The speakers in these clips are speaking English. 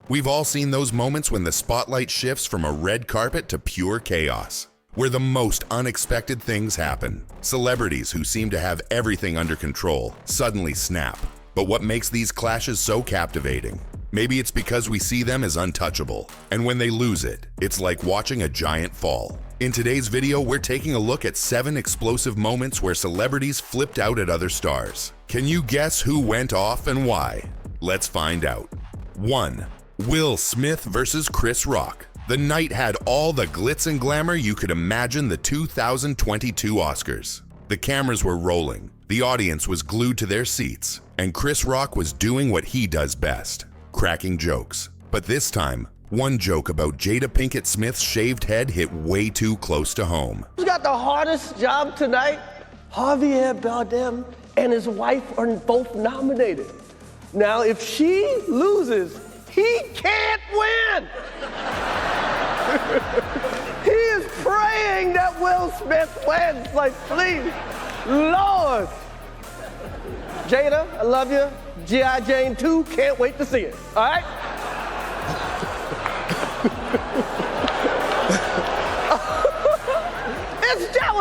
We've all seen those moments when the spotlight shifts from a red carpet to pure chaos, where the most unexpected things happen. Celebrities who seem to have everything under control suddenly snap. But what makes these clashes so captivating? Maybe it's because we see them as untouchable, and when they lose it, it's like watching a giant fall. In today's video, we're taking a look at 7 explosive moments where celebrities flipped out at other stars. Can you guess who went off and why? Let's find out. 1. Will Smith versus Chris Rock. The night had all the glitz and glamour you could imagine the 2022 Oscars. The cameras were rolling, the audience was glued to their seats, and Chris Rock was doing what he does best, cracking jokes. But this time, one joke about Jada Pinkett Smith's shaved head hit way too close to home. Who's got the hardest job tonight? Javier Bardem and his wife are both nominated. Now, if she loses, he can't win. He is praying that Will Smith wins. Like, please, Lord. Jada, I love you. G.I. Jane 2, can't wait to see it. All right?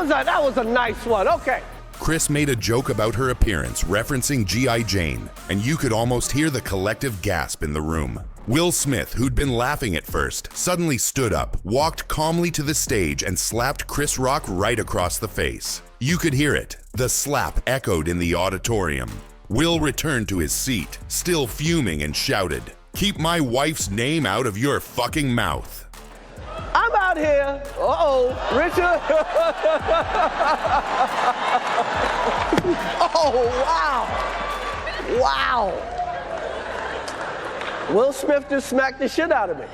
That was a nice one. Okay. Chris made a joke about her appearance, referencing G.I. Jane, and you could almost hear the collective gasp in the room. Will Smith, who'd been laughing at first, suddenly stood up, walked calmly to the stage, and slapped Chris Rock right across the face. You could hear it. The slap echoed in the auditorium. Will returned to his seat, still fuming, and shouted, "Keep my wife's name out of your fucking mouth." I'm out here. Uh-oh, Richard. Oh, wow. Wow. Will Smith just smacked the shit out of me.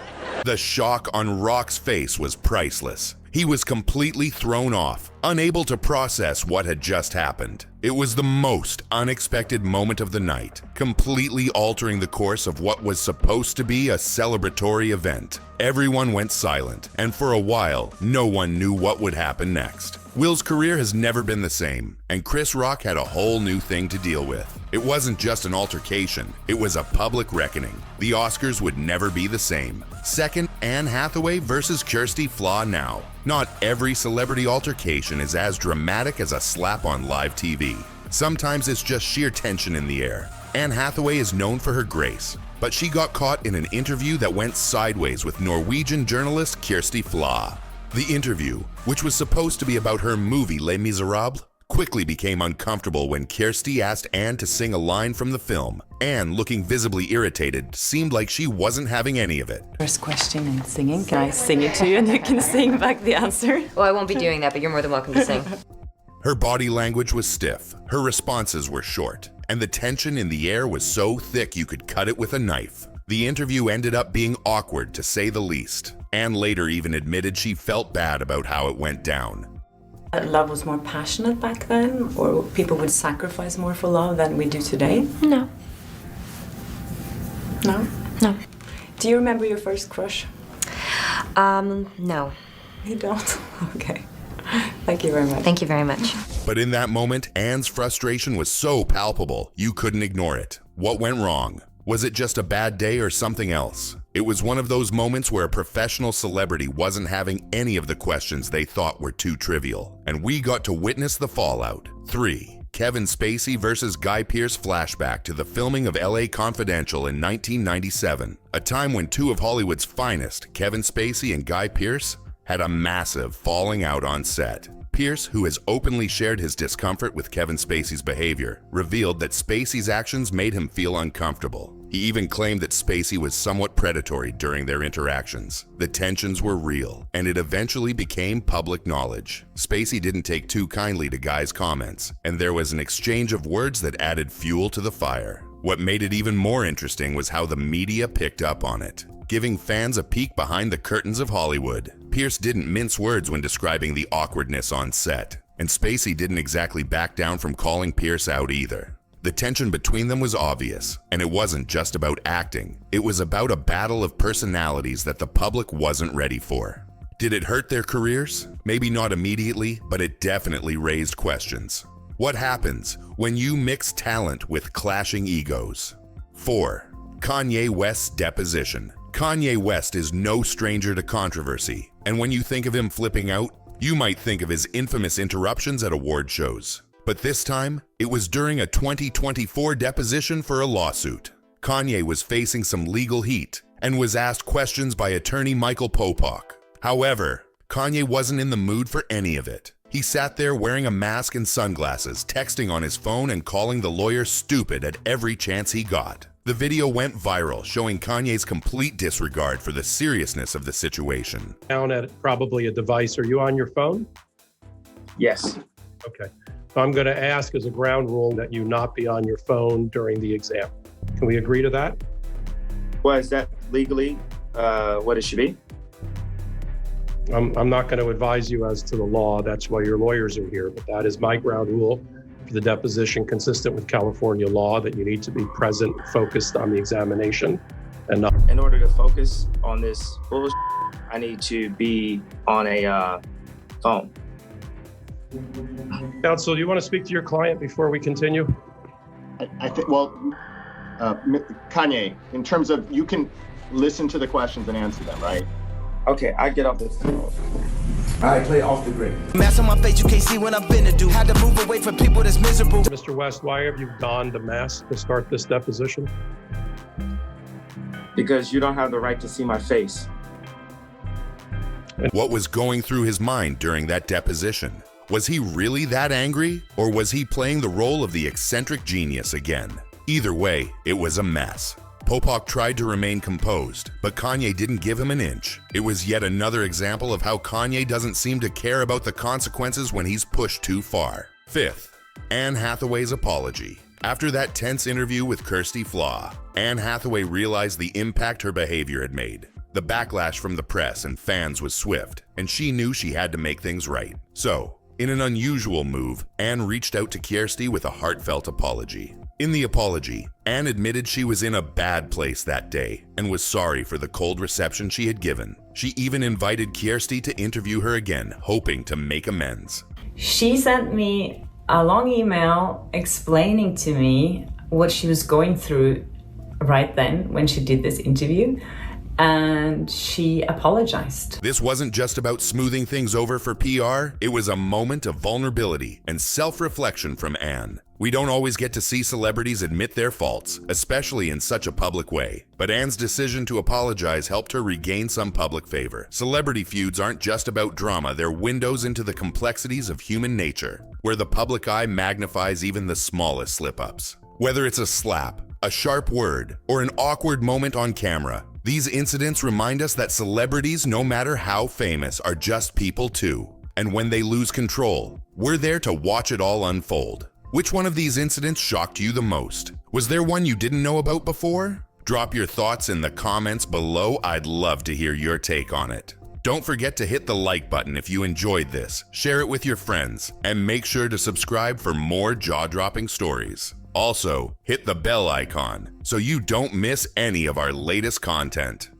The shock on Rock's face was priceless. He was completely thrown off, unable to process what had just happened. It was the most unexpected moment of the night, completely altering the course of what was supposed to be a celebratory event. Everyone went silent, and for a while, no one knew what would happen next. Will's career has never been the same, and Chris Rock had a whole new thing to deal with. It wasn't just an altercation, it was a public reckoning. The Oscars would never be the same. Second, Anne Hathaway versus Kirsty Flaw now. Not every celebrity altercation is as dramatic as a slap on live TV. Sometimes it's just sheer tension in the air. Anne Hathaway is known for her grace, but she got caught in an interview that went sideways with Norwegian journalist Kirsty Flaw. The interview, which was supposed to be about her movie Les Miserables, quickly became uncomfortable when Kirsty asked Anne to sing a line from the film. Anne, looking visibly irritated, seemed like she wasn't having any of it. First question in singing. Can I sing it to you and you can sing back the answer? Well, I won't be doing that, but you're more than welcome to sing. Her body language was stiff, her responses were short, and the tension in the air was so thick you could cut it with a knife. The interview ended up being awkward, to say the least. Anne later even admitted she felt bad about how it went down. Love was more passionate back then, or people would sacrifice more for love than we do today? No. No? No. Do you remember your first crush? No. You don't? Okay. Thank you very much. Thank you very much. But in that moment, Anne's frustration was so palpable, you couldn't ignore it. What went wrong? Was it just a bad day or something else? It was one of those moments where a professional celebrity wasn't having any of the questions they thought were too trivial, and we got to witness the fallout. 3. Kevin Spacey versus Guy Pearce flashback to the filming of LA Confidential in 1997, a time when two of Hollywood's finest, Kevin Spacey and Guy Pearce, had a massive falling out on set. Pearce, who has openly shared his discomfort with Kevin Spacey's behavior, revealed that Spacey's actions made him feel uncomfortable. He even claimed that Spacey was somewhat predatory during their interactions. The tensions were real, and it eventually became public knowledge. Spacey didn't take too kindly to Guy's comments, and there was an exchange of words that added fuel to the fire. What made it even more interesting was how the media picked up on it, giving fans a peek behind the curtains of Hollywood. Pearce didn't mince words when describing the awkwardness on set, and Spacey didn't exactly back down from calling Pearce out either. The tension between them was obvious, and it wasn't just about acting. It was about a battle of personalities that the public wasn't ready for. Did it hurt their careers? Maybe not immediately, but it definitely raised questions. What happens when you mix talent with clashing egos? 4. Kanye West's deposition. Kanye West is no stranger to controversy, and when you think of him flipping out, you might think of his infamous interruptions at award shows. But this time, it was during a 2024 deposition for a lawsuit. Kanye was facing some legal heat and was asked questions by attorney Michael Popak. However, Kanye wasn't in the mood for any of it. He sat there wearing a mask and sunglasses, texting on his phone and calling the lawyer stupid at every chance he got. The video went viral, showing Kanye's complete disregard for the seriousness of the situation. Down at probably a device. Are you on your phone? Yes. Okay. So I'm going to ask as a ground rule that you not be on your phone during the exam. Can we agree to that? Well, is that legally what it should be? I'm not going to advise you as to the law. That's why your lawyers are here. But that is my ground rule for the deposition, consistent with California law, that you need to be present, focused on the examination, and not. In order to focus on this bullshit, I need to be on a phone. Counsel, do you want to speak to your client before we continue? I think, Kanye, in terms of, you can listen to the questions and answer them, right? Okay, I get off this phone. I play off the grid. Mask on my face, you can't see what I'm finna do. Had to move away from people that's miserable. Mr. West, why have you donned a mask to start this deposition? Because you don't have the right to see my face. What was going through his mind during that deposition? Was he really that angry, or was he playing the role of the eccentric genius again? Either way, it was a mess. Popak tried to remain composed, but Kanye didn't give him an inch. It was yet another example of how Kanye doesn't seem to care about the consequences when he's pushed too far. Fifth, Anne Hathaway's apology. After that tense interview with Kirsty Flaw, Anne Hathaway realized the impact her behavior had made. The backlash from the press and fans was swift, and she knew she had to make things right. So, in an unusual move, Anne reached out to Kirsty with a heartfelt apology. In the apology, Anne admitted she was in a bad place that day and was sorry for the cold reception she had given. She even invited Kirsty to interview her again, hoping to make amends. She sent me a long email explaining to me what she was going through right then when she did this interview, and she apologized. This wasn't just about smoothing things over for PR, it was a moment of vulnerability and self-reflection from Anne. We don't always get to see celebrities admit their faults, especially in such a public way. But Anne's decision to apologize helped her regain some public favor. Celebrity feuds aren't just about drama, they're windows into the complexities of human nature, where the public eye magnifies even the smallest slip-ups. Whether it's a slap, a sharp word, or an awkward moment on camera, these incidents remind us that celebrities, no matter how famous, are just people too. And when they lose control, we're there to watch it all unfold. Which one of these incidents shocked you the most? Was there one you didn't know about before? Drop your thoughts in the comments below. I'd love to hear your take on it. Don't forget to hit the like button if you enjoyed this, share it with your friends, and make sure to subscribe for more jaw-dropping stories. Also, hit the bell icon so you don't miss any of our latest content.